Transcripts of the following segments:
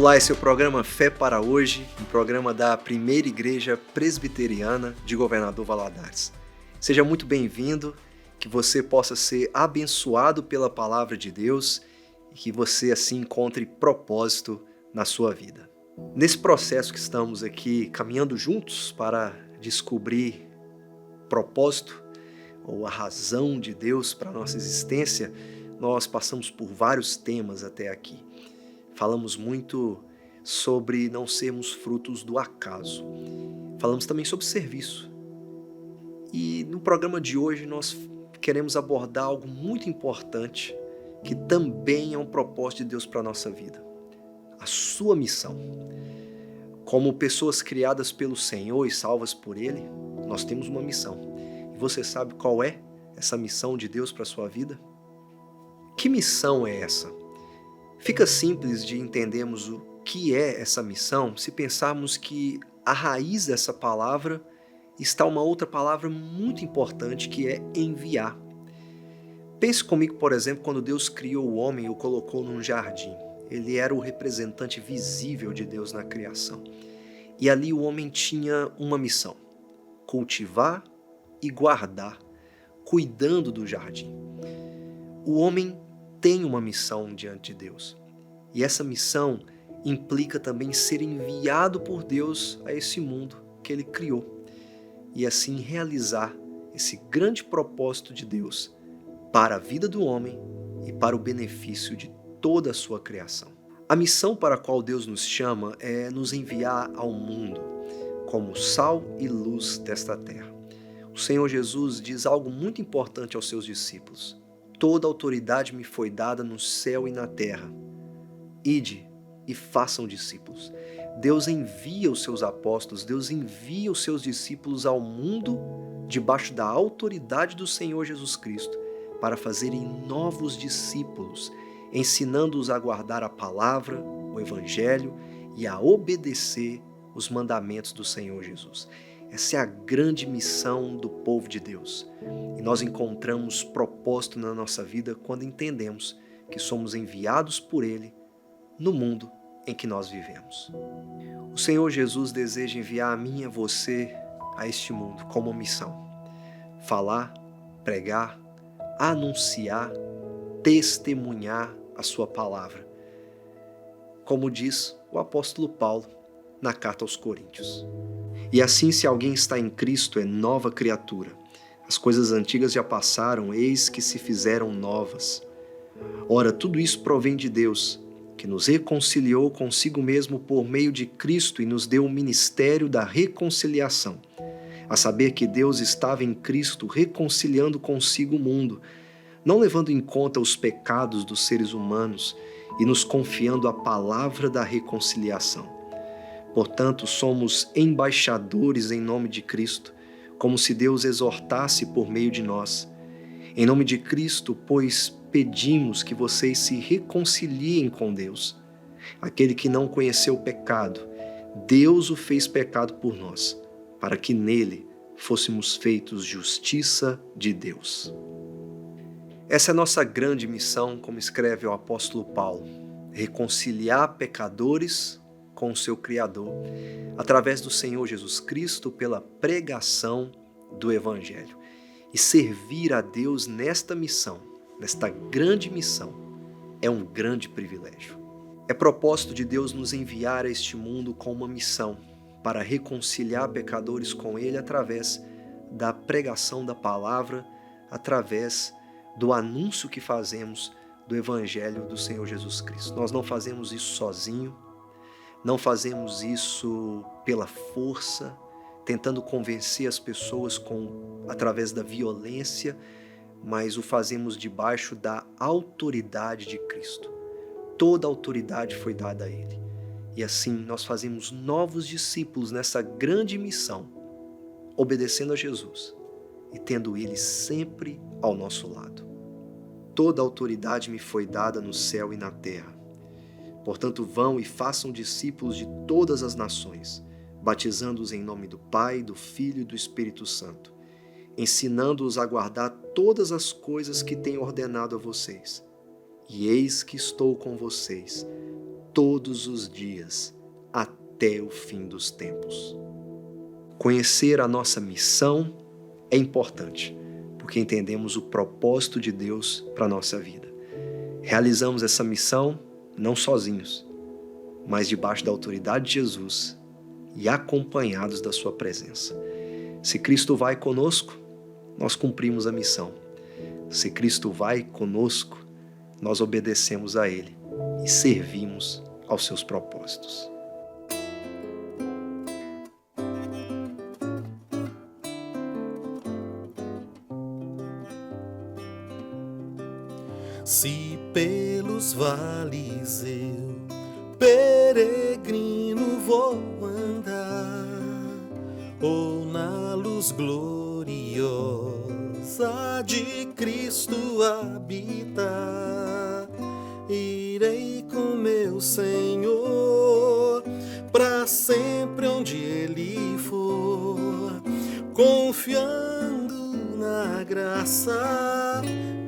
Olá, esse é o programa Fé para Hoje, um programa da Primeira Igreja Presbiteriana de Governador Valadares. Seja muito bem-vindo, que você possa ser abençoado pela palavra de Deus e que você assim encontre propósito na sua vida. Nesse processo que estamos aqui caminhando juntos para descobrir propósito ou a razão de Deus para a nossa existência, nós passamos por vários temas até aqui. Falamos muito sobre não sermos frutos do acaso. Falamos também sobre serviço. E no programa de hoje nós queremos abordar algo muito importante que também é um propósito de Deus para a nossa vida. A sua missão. Como pessoas criadas pelo Senhor e salvas por Ele, nós temos uma missão. E você sabe qual é essa missão de Deus para a sua vida? Que missão é essa? Fica simples de entendermos o que é essa missão se pensarmos que a raiz dessa palavra está uma outra palavra muito importante que é enviar. Pense comigo, por exemplo, quando Deus criou o homem e o colocou num jardim. Ele era o representante visível de Deus na criação. E ali o homem tinha uma missão: cultivar e guardar, cuidando do jardim. O homem tem uma missão diante de Deus. E essa missão implica também ser enviado por Deus a esse mundo que Ele criou. E assim realizar esse grande propósito de Deus para a vida do homem e para o benefício de toda a sua criação. A missão para a qual Deus nos chama é nos enviar ao mundo como sal e luz desta terra. O Senhor Jesus diz algo muito importante aos seus discípulos: toda autoridade me foi dada no céu e na terra. Ide e façam discípulos. Deus envia os seus apóstolos, Deus envia os seus discípulos ao mundo debaixo da autoridade do Senhor Jesus Cristo para fazerem novos discípulos, ensinando-os a guardar a palavra, o Evangelho e a obedecer os mandamentos do Senhor Jesus. Essa é a grande missão do povo de Deus. E nós encontramos propósito na nossa vida quando entendemos que somos enviados por Ele no mundo em que nós vivemos. O Senhor Jesus deseja enviar a mim e a você a este mundo como uma missão: falar, pregar, anunciar, testemunhar a sua palavra. Como diz o apóstolo Paulo na carta aos Coríntios. E assim, se alguém está em Cristo, é nova criatura. As coisas antigas já passaram, eis que se fizeram novas. Ora, tudo isso provém de Deus, que nos reconciliou consigo mesmo por meio de Cristo e nos deu o ministério da reconciliação. A saber que Deus estava em Cristo reconciliando consigo o mundo, não levando em conta os pecados dos seres humanos e nos confiando a palavra da reconciliação. Portanto, somos embaixadores em nome de Cristo, como se Deus exortasse por meio de nós. Em nome de Cristo, pois, pedimos que vocês se reconciliem com Deus. Aquele que não conheceu o pecado, Deus o fez pecado por nós, para que nele fôssemos feitos justiça de Deus. Essa é a nossa grande missão, como escreve o apóstolo Paulo: reconciliar pecadores com o seu Criador, através do Senhor Jesus Cristo, pela pregação do Evangelho. E servir a Deus nesta missão, nesta grande missão, é um grande privilégio. É propósito de Deus nos enviar a este mundo com uma missão para reconciliar pecadores com Ele através da pregação da palavra, através do anúncio que fazemos do Evangelho do Senhor Jesus Cristo. Nós não fazemos isso sozinho, não fazemos isso pela força, tentando convencer as pessoas através da violência, mas o fazemos debaixo da autoridade de Cristo. Toda a autoridade foi dada a Ele. E assim nós fazemos novos discípulos nessa grande missão, obedecendo a Jesus e tendo Ele sempre ao nosso lado. Toda a autoridade me foi dada no céu e na terra. Portanto, vão e façam discípulos de todas as nações, batizando-os em nome do Pai, do Filho e do Espírito Santo, ensinando-os a guardar todas as coisas que tenho ordenado a vocês. E eis que estou com vocês todos os dias, até o fim dos tempos. Conhecer a nossa missão é importante, porque entendemos o propósito de Deus para a nossa vida. Realizamos essa missão não sozinhos, mas debaixo da autoridade de Jesus e acompanhados da sua presença. Se Cristo vai conosco, nós cumprimos a missão. Se Cristo vai conosco, nós obedecemos a Ele e servimos aos seus propósitos. Se pelos vales eu, peregrino, vou andar, ou na luz gloriosa de Cristo habitar, irei com meu Senhor para sempre onde Ele for, confiando na graça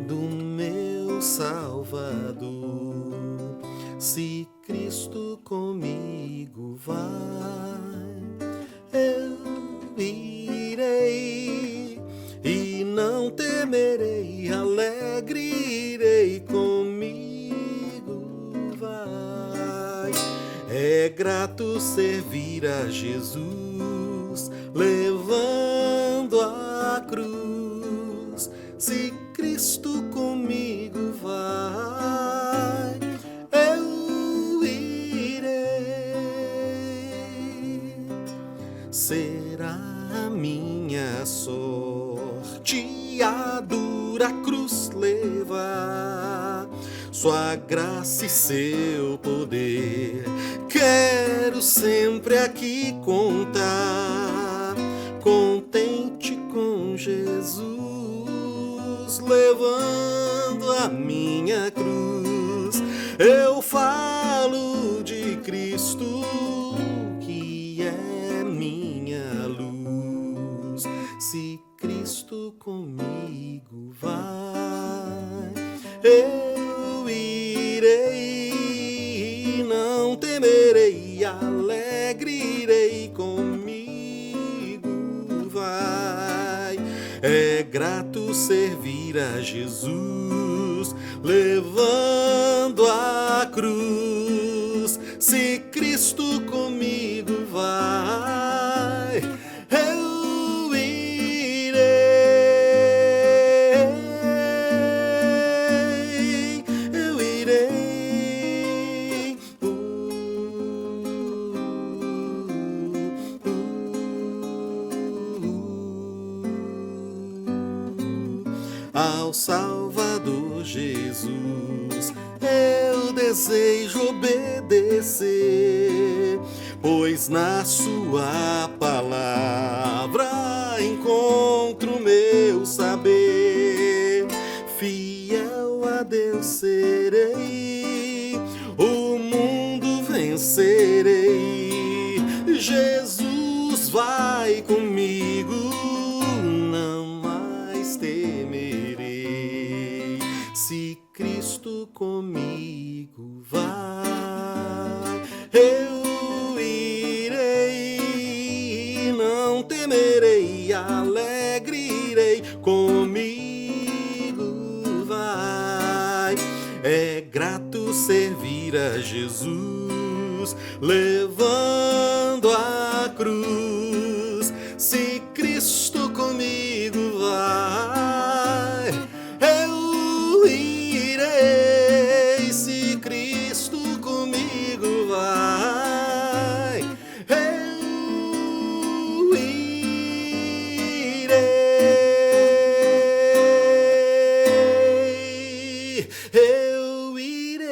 do meu Salvador. Se Cristo comigo vai, eu irei e não temerei, alegre irei, comigo vai. É grato servir a Jesus, levando a cruz. Se Cristo comigo vai, eu irei. Será a minha sorte a dura cruz levar, sua graça e seu poder quero sempre aqui contar. Contente com Jesus, levando a minha cruz, eu falo de Cristo, que é minha luz. Se Cristo comigo vai, eu irei, não temerei, alegre irei, comigo vai. É grato servir a Jesus, levando a cruz. Se Cristo comigo vai, eu irei, eu irei. Ao Salvador Jesus eu desejo obedecer, pois na sua palavra encontro meu saber. Fiel a Deus serei, o mundo vencerei. Jesus vai comigo, não mais temerei. Se Cristo comigo vai, eu irei, não temerei, alegre irei, comigo vai. É grato servir a Jesus, levando a cruz. Se Cristo comigo vai, eu irei. Se Cristo comigo vai, eu irei, eu irei.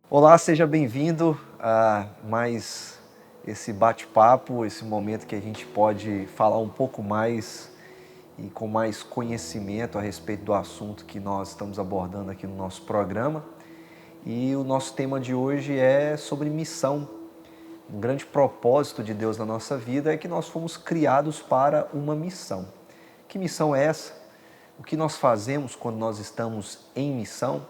Olá, seja bem-vindo a mais esse bate-papo, esse momento que a gente pode falar um pouco mais e com mais conhecimento a respeito do assunto que nós estamos abordando aqui no nosso programa. E o nosso tema de hoje é sobre missão. Um grande propósito de Deus na nossa vida é que nós fomos criados para uma missão. Que missão é essa? O que nós fazemos quando nós estamos em missão?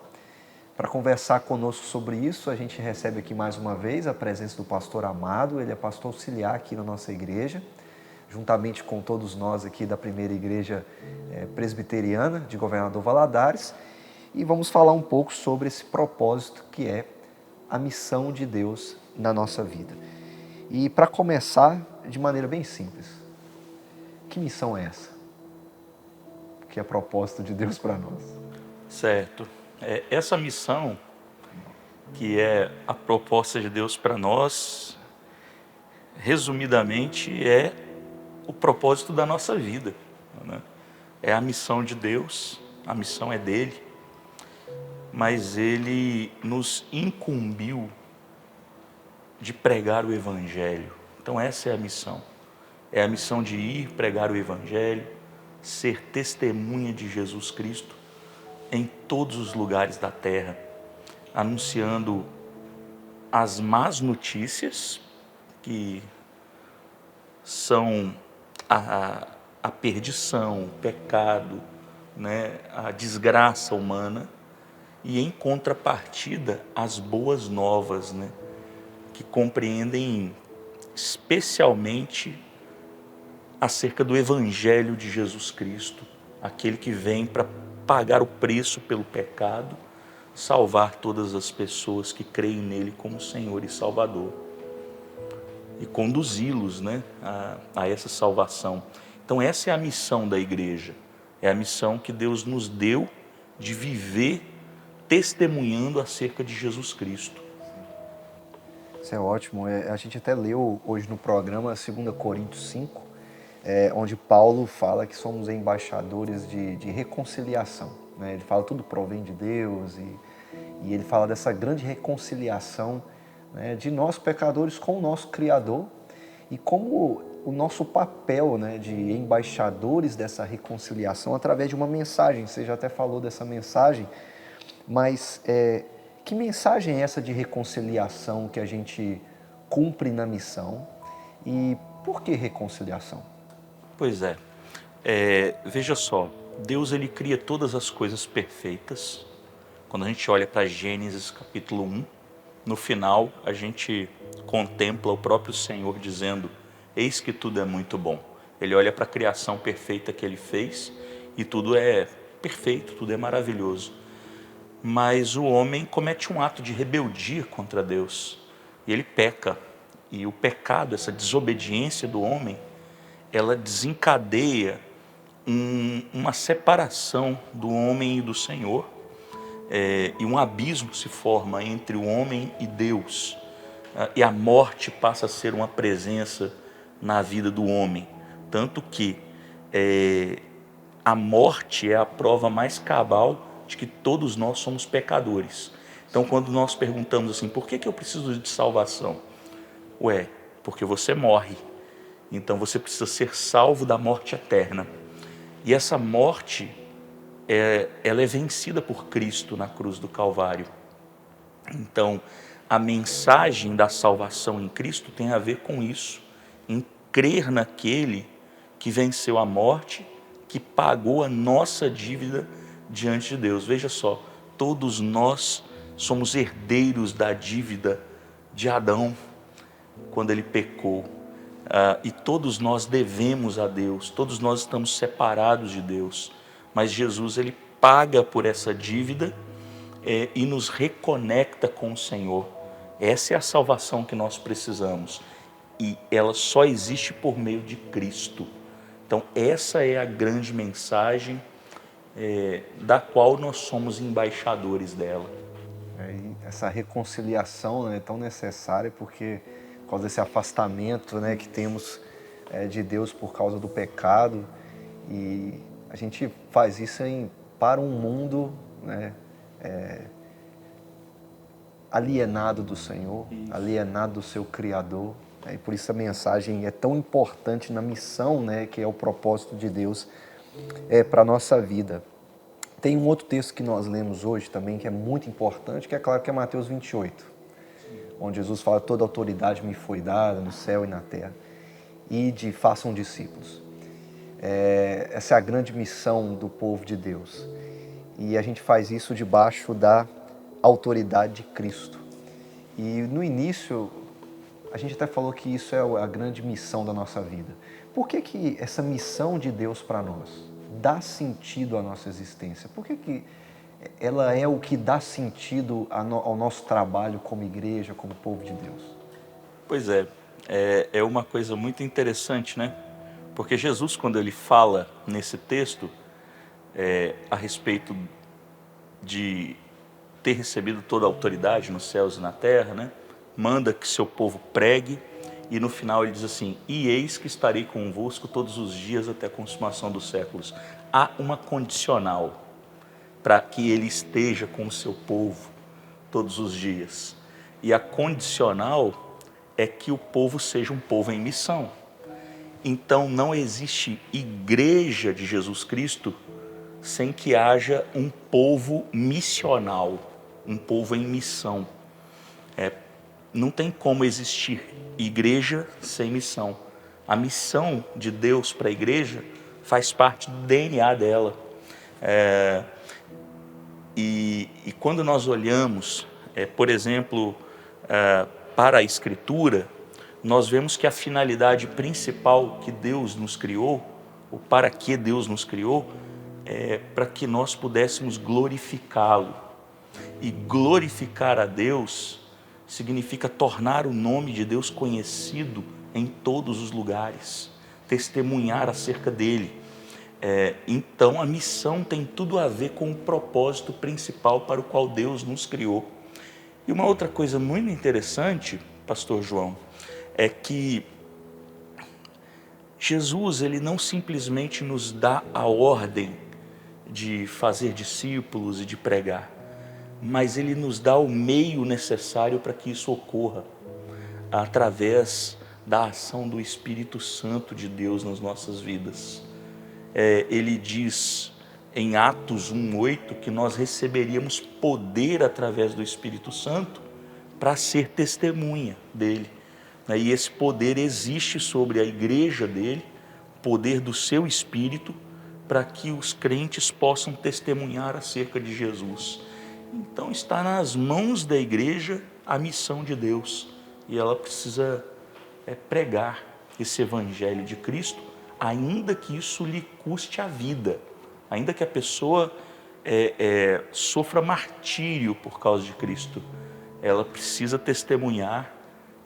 Para conversar conosco sobre isso, a gente recebe aqui mais uma vez a presença do pastor Amado. Ele é pastor auxiliar aqui na nossa igreja, juntamente com todos nós aqui da primeira igreja presbiteriana de Governador Valadares. E vamos falar um pouco sobre esse propósito que é a missão de Deus na nossa vida. E para começar, de maneira bem simples, que missão é essa? Que é propósito de Deus para nós? Certo. Essa missão, que é a proposta de Deus para nós, resumidamente, é o propósito da nossa vida, né? É a missão de Deus, a missão é dele, mas ele nos incumbiu de pregar o Evangelho. Então essa é a missão. É a missão de ir pregar o Evangelho, ser testemunha de Jesus Cristo em todos os lugares da terra, anunciando as más notícias, que são a perdição, o pecado, né, a desgraça humana, e em contrapartida as boas novas, né, que compreendem especialmente acerca do Evangelho de Jesus Cristo, aquele que vem para pagar o preço pelo pecado, salvar todas as pessoas que creem nele como Senhor e Salvador e conduzi-los, né, a essa salvação. Então essa é a missão da igreja, é a missão que Deus nos deu de viver testemunhando acerca de Jesus Cristo. Isso é ótimo. A gente até leu hoje no programa 2 Coríntios 5, onde Paulo fala que somos embaixadores de reconciliação, né? Ele fala que tudo provém de Deus e ele fala dessa grande reconciliação, né, de nós pecadores com o nosso Criador e como o nosso papel, né, de embaixadores dessa reconciliação através de uma mensagem. Você já até falou dessa mensagem, mas que mensagem é essa de reconciliação que a gente cumpre na missão e por que reconciliação? Pois é, veja só, Deus ele cria todas as coisas perfeitas. Quando a gente olha para Gênesis capítulo 1, no final a gente contempla o próprio Senhor dizendo: eis que tudo é muito bom. Ele olha para a criação perfeita que ele fez e tudo é perfeito, tudo é maravilhoso. Mas o homem comete um ato de rebeldia contra Deus e ele peca. E o pecado, essa desobediência do homem, ela desencadeia uma separação do homem e do Senhor, e um abismo se forma entre o homem e Deus, e a morte passa a ser uma presença na vida do homem, tanto que a morte é a prova mais cabal de que todos nós somos pecadores. Então quando nós perguntamos assim, por que eu preciso de salvação? Porque você morre, então você precisa ser salvo da morte eterna, e essa morte ela é vencida por Cristo na cruz do Calvário. Então a mensagem da salvação em Cristo tem a ver com isso, em crer naquele que venceu a morte, que pagou a nossa dívida diante de Deus. Veja só, todos nós somos herdeiros da dívida de Adão quando ele pecou, e todos nós devemos a Deus, todos nós estamos separados de Deus, mas Jesus ele paga por essa dívida e nos reconecta com o Senhor. Essa é a salvação que nós precisamos e ela só existe por meio de Cristo. Então essa é a grande mensagem da qual nós somos embaixadores dela. Essa reconciliação, né, é tão necessária porque por causa desse afastamento, né, que temos de Deus por causa do pecado, e a gente faz isso para um mundo, né, alienado do Senhor, alienado do seu Criador, e por isso a mensagem é tão importante na missão, né, que é o propósito de Deus para a nossa vida. Tem um outro texto que nós lemos hoje também, que é muito importante, que é claro que é Mateus 28, onde Jesus fala: toda autoridade me foi dada no céu e na terra. Ide, façam discípulos. Essa é a grande missão do povo de Deus. E a gente faz isso debaixo da autoridade de Cristo. E no início, a gente até falou que isso é a grande missão da nossa vida. Por que essa missão de Deus para nós dá sentido à nossa existência? Por que ela é o que dá sentido ao nosso trabalho como igreja, como povo de Deus? Pois é uma coisa muito interessante, né? Porque Jesus, quando ele fala nesse texto a respeito de ter recebido toda a autoridade nos céus e na terra, né? Manda que seu povo pregue, e no final ele diz assim: e eis que estarei convosco todos os dias até a consumação dos séculos. Há uma condicional para que ele esteja com o seu povo todos os dias. E a condicional é que o povo seja um povo em missão. Então não existe igreja de Jesus Cristo sem que haja um povo missional, um povo em missão. Não tem como existir igreja sem missão. A missão de Deus para a igreja faz parte do DNA dela. E quando nós olhamos, por exemplo, para a Escritura, nós vemos que a finalidade principal que Deus nos criou, ou para que Deus nos criou, é para que nós pudéssemos glorificá-lo. E glorificar a Deus significa tornar o nome de Deus conhecido em todos os lugares, testemunhar acerca dele. Então a missão tem tudo a ver com o propósito principal para o qual Deus nos criou. E uma outra coisa muito interessante, pastor João, é que Jesus, ele não simplesmente nos dá a ordem de fazer discípulos e de pregar, mas ele nos dá o meio necessário para que isso ocorra, através da ação do Espírito Santo de Deus nas nossas vidas. Ele diz em Atos 1:8 que nós receberíamos poder através do Espírito Santo para ser testemunha dele. E esse poder existe sobre a igreja dele, poder do seu Espírito, para que os crentes possam testemunhar acerca de Jesus. Então está nas mãos da igreja a missão de Deus, e ela precisa pregar esse evangelho de Cristo, ainda que isso lhe custe a vida, ainda que a pessoa sofra martírio por causa de Cristo. Ela precisa testemunhar,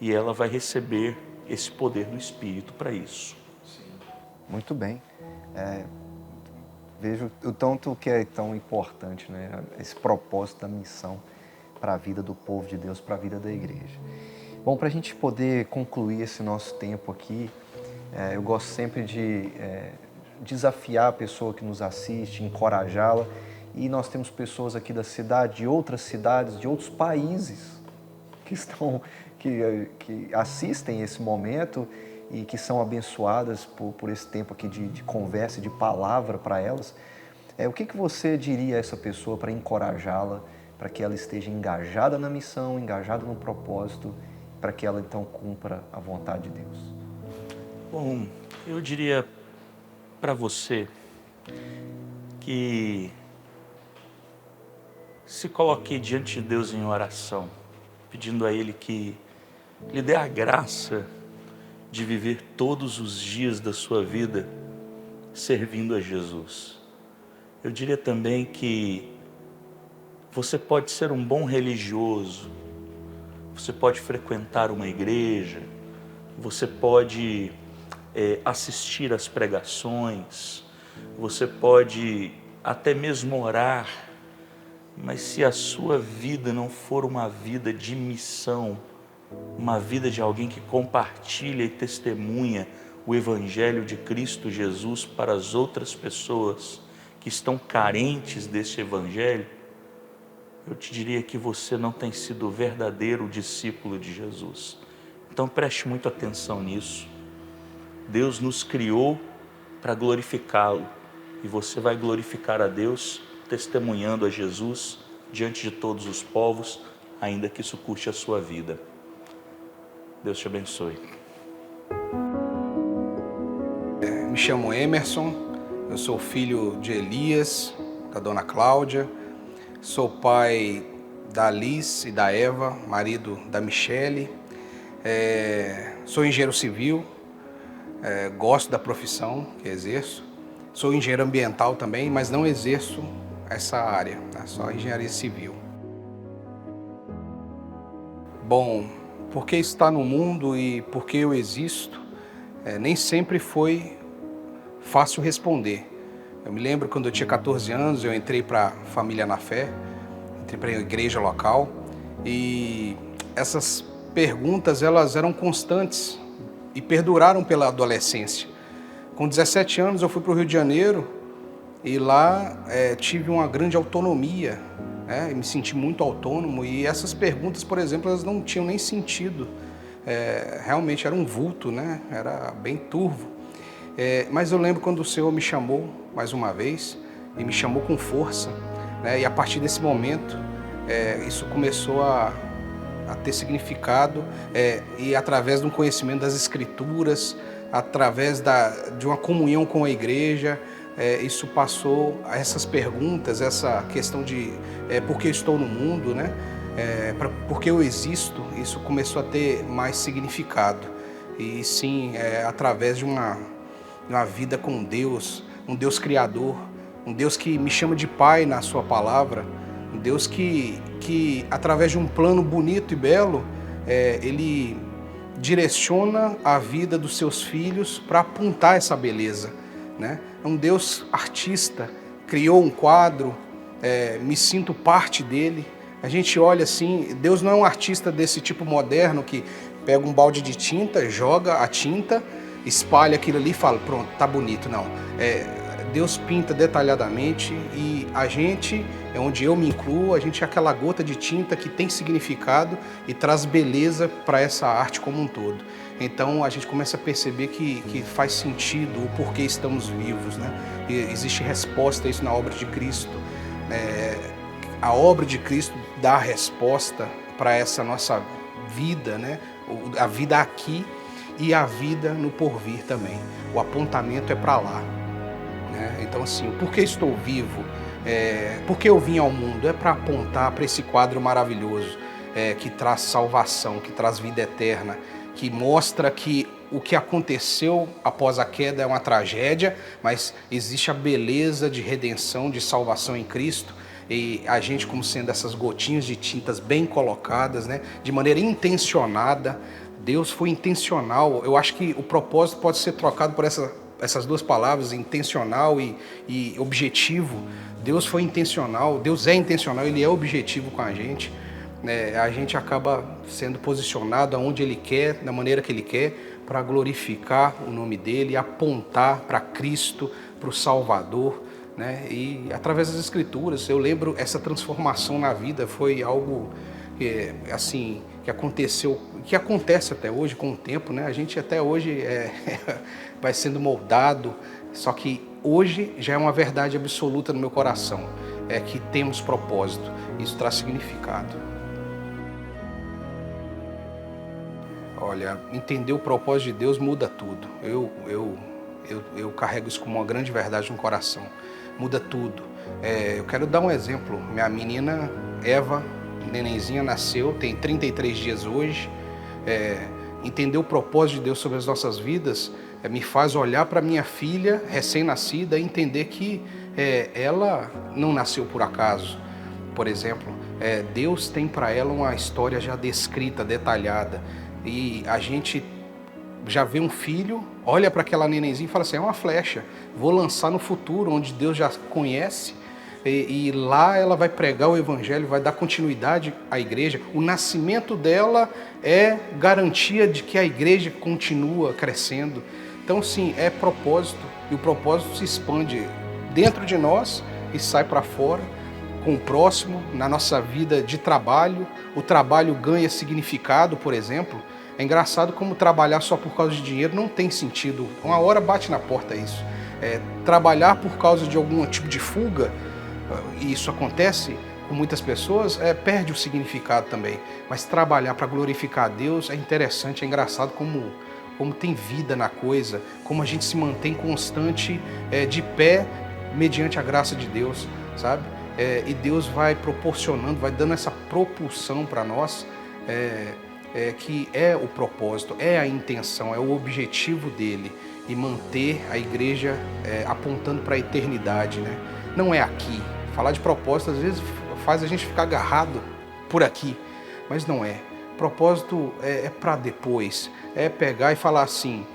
e ela vai receber esse poder do Espírito para isso. Muito bem. Vejo o tanto que é tão importante, né? Esse propósito da missão para a vida do povo de Deus, para a vida da igreja. Bom, para a gente poder concluir esse nosso tempo aqui, eu gosto sempre de desafiar a pessoa que nos assiste, encorajá-la. E nós temos pessoas aqui da cidade, de outras cidades, de outros países, que assistem esse momento e que são abençoadas por esse tempo aqui de conversa, de palavra para elas. O que você diria a essa pessoa para encorajá-la, para que ela esteja engajada na missão, engajada no propósito, para que ela então cumpra a vontade de Deus? Bom, eu diria para você que se coloque diante de Deus em oração, pedindo a Ele que lhe dê a graça de viver todos os dias da sua vida servindo a Jesus. Eu diria também que você pode ser um bom religioso, você pode frequentar uma igreja, você pode assistir às pregações, você pode até mesmo orar, mas se a sua vida não for uma vida de missão, uma vida de alguém que compartilha e testemunha o Evangelho de Cristo Jesus para as outras pessoas que estão carentes desse Evangelho, eu te diria que você não tem sido o verdadeiro discípulo de Jesus. Então preste muita atenção nisso. Deus nos criou para glorificá-lo, e você vai glorificar a Deus testemunhando a Jesus diante de todos os povos, ainda que isso custe a sua vida. Deus te abençoe. Me chamo Emerson, eu sou filho de Elias, da dona Cláudia, sou pai da Alice e da Eva, marido da Michele, sou engenheiro civil, gosto da profissão que exerço, sou engenheiro ambiental também, mas não exerço essa área, só engenharia civil. Bom, por que estar no mundo e por que eu existo, nem sempre foi fácil responder. Eu me lembro quando eu tinha 14 anos, eu entrei para a Família na Fé, entrei para a igreja local e essas perguntas elas eram constantes e perduraram pela adolescência. Com 17 anos eu fui para o Rio de Janeiro e lá tive uma grande autonomia, né? Me senti muito autônomo e essas perguntas, por exemplo, elas não tinham nem sentido. Realmente era um vulto, né? Era bem turvo. Mas eu lembro quando o Senhor me chamou mais uma vez e me chamou com força, né? E a partir desse momento isso começou a ter significado e através de um conhecimento das Escrituras, através de uma comunhão com a igreja, isso passou a essas perguntas, essa questão de por que eu estou no mundo, né? Por que eu existo, isso começou a ter mais significado. E sim, através de uma vida com Deus, um Deus criador, um Deus que me chama de Pai na sua palavra, um Deus que através de um plano bonito e belo, Ele direciona a vida dos seus filhos para apontar essa beleza, né? É um Deus artista, criou um quadro, me sinto parte dele. A gente olha assim, Deus não é um artista desse tipo moderno que pega um balde de tinta, joga a tinta, espalha aquilo ali e fala, pronto, tá bonito. Não, Deus pinta detalhadamente e a gente, onde eu me incluo, a gente é aquela gota de tinta que tem significado e traz beleza para essa arte como um todo. Então a gente começa a perceber que faz sentido o porquê estamos vivos, né? E existe resposta a isso na obra de Cristo. A obra de Cristo dá a resposta para essa nossa vida, né? A vida aqui e a vida no porvir também. O apontamento é para lá, né? Então assim, por que estou vivo? Por que eu vim ao mundo? É para apontar para esse quadro maravilhoso que traz salvação, que traz vida eterna, que mostra que o que aconteceu após a queda é uma tragédia, mas existe a beleza de redenção, de salvação em Cristo. E a gente, como sendo essas gotinhas de tintas bem colocadas, né, de maneira intencionada, Deus foi intencional. Eu acho que o propósito pode ser trocado por essas duas palavras, intencional e objetivo. Deus foi intencional, Deus é intencional, Ele é objetivo com a gente. A gente acaba sendo posicionado aonde Ele quer, da maneira que Ele quer, para glorificar o nome dEle, apontar para Cristo, para o Salvador, né? E através das Escrituras, eu lembro essa transformação na vida foi algo assim, que aconteceu, que acontece até hoje com o tempo, né? A gente até hoje vai sendo moldado, só que hoje já é uma verdade absoluta no meu coração, que temos propósito, isso traz significado. Olha, entender o propósito de Deus muda tudo. Eu carrego isso como uma grande verdade no coração. Muda tudo. Eu quero dar um exemplo. Minha menina Eva, nenenzinha, nasceu, tem 33 dias hoje. Entender o propósito de Deus sobre as nossas vidas me faz olhar para minha filha recém-nascida e entender que ela não nasceu por acaso. Por exemplo, Deus tem para ela uma história já descrita, detalhada. E a gente já vê um filho, olha para aquela nenenzinha e fala assim, é uma flecha, vou lançar no futuro, onde Deus já conhece, e lá ela vai pregar o evangelho, vai dar continuidade à igreja. O nascimento dela é garantia de que a igreja continua crescendo. Então sim, é propósito, e o propósito se expande dentro de nós e sai para fora, com o próximo, na nossa vida de trabalho. O trabalho ganha significado, por exemplo. É engraçado como trabalhar só por causa de dinheiro não tem sentido. Uma hora bate na porta isso. Trabalhar por causa de algum tipo de fuga, e isso acontece por muitas pessoas, perde o significado também. Mas trabalhar para glorificar a Deus é interessante, é engraçado como tem vida na coisa, como a gente se mantém constante, de pé, mediante a graça de Deus, sabe? E Deus vai proporcionando, vai dando essa propulsão para nós, que é o propósito, é a intenção, é o objetivo dele, e manter a igreja apontando para a eternidade, né? Não é aqui. Falar de propósito às vezes faz a gente ficar agarrado por aqui, mas não é. Propósito é para depois, é pegar e falar assim,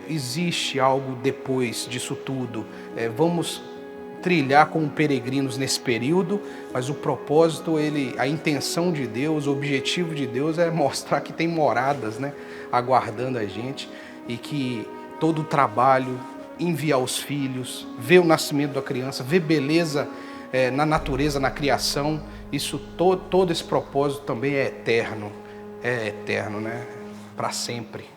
existe algo depois disso tudo, vamos trilhar como peregrinos nesse período, mas o propósito, a intenção de Deus, o objetivo de Deus é mostrar que tem moradas, né, aguardando a gente, e que todo o trabalho, enviar os filhos, ver o nascimento da criança, ver beleza na natureza, na criação, isso todo esse propósito também é eterno, né, para sempre.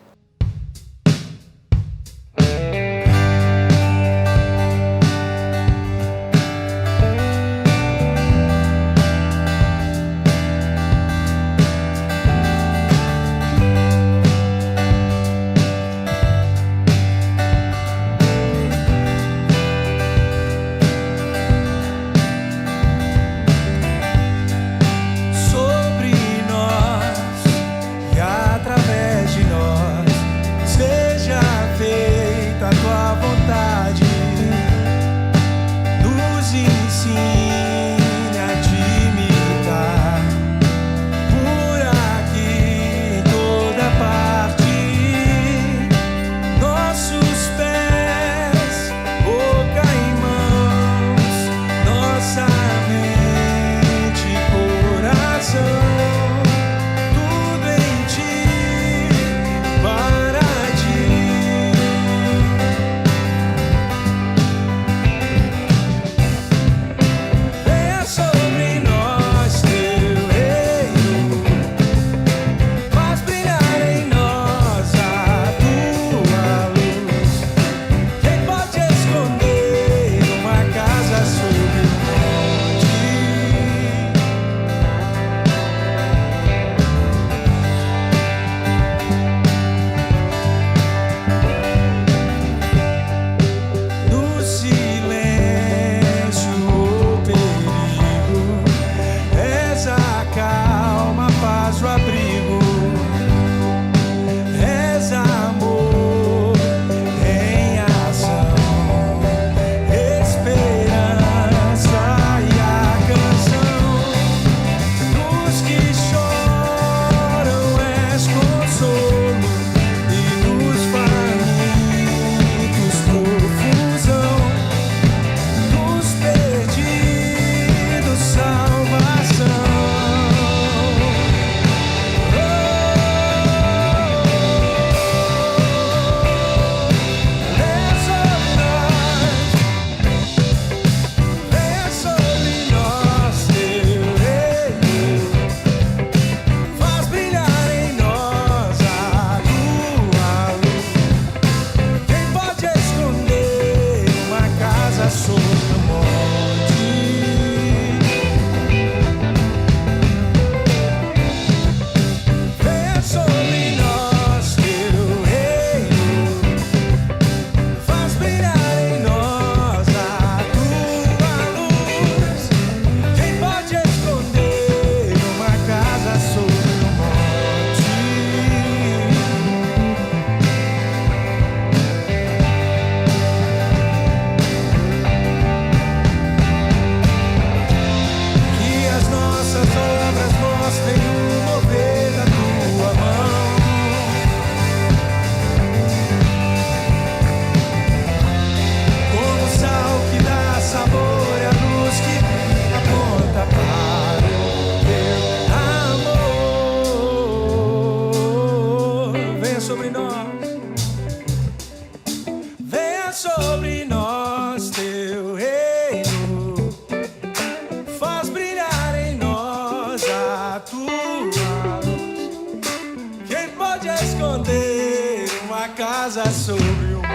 casa sobre o monte.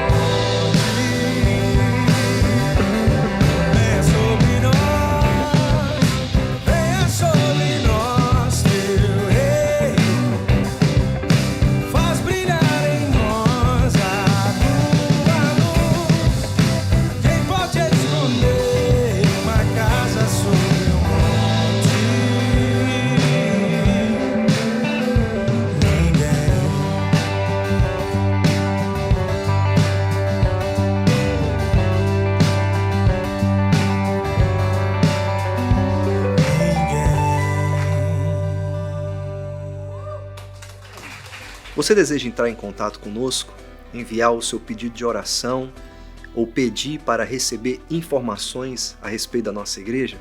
Vem sobre nós, vem Você deseja entrar em contato conosco, enviar o seu pedido de oração ou pedir para receber informações a respeito da nossa igreja?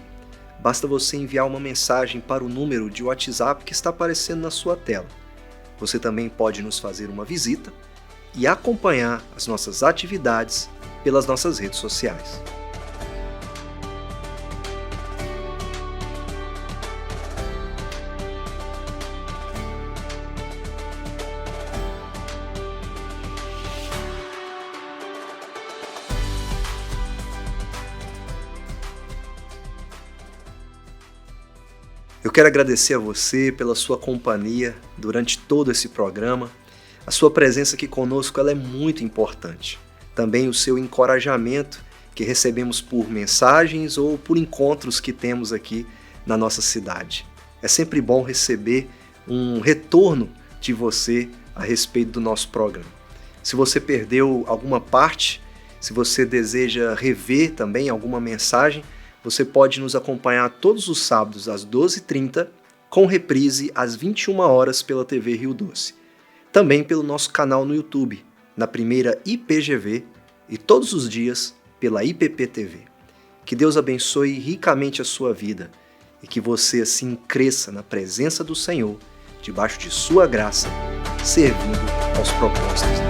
Basta você enviar uma mensagem para o número de WhatsApp que está aparecendo na sua tela. Você também pode nos fazer uma visita e acompanhar as nossas atividades pelas nossas redes sociais. Eu quero agradecer a você pela sua companhia durante todo esse programa. A sua presença aqui conosco ela é muito importante. Também o seu encorajamento que recebemos por mensagens ou por encontros que temos aqui na nossa cidade. É sempre bom receber um retorno de você a respeito do nosso programa. Se você perdeu alguma parte, se você deseja rever também alguma mensagem, você pode nos acompanhar todos os sábados às 12h30, com reprise às 21 horas pela TV Rio Doce. Também pelo nosso canal no YouTube, na primeira IPGV, e todos os dias pela IPP-TV. Que Deus abençoe ricamente a sua vida e que você assim cresça na presença do Senhor, debaixo de sua graça, servindo aos propósitos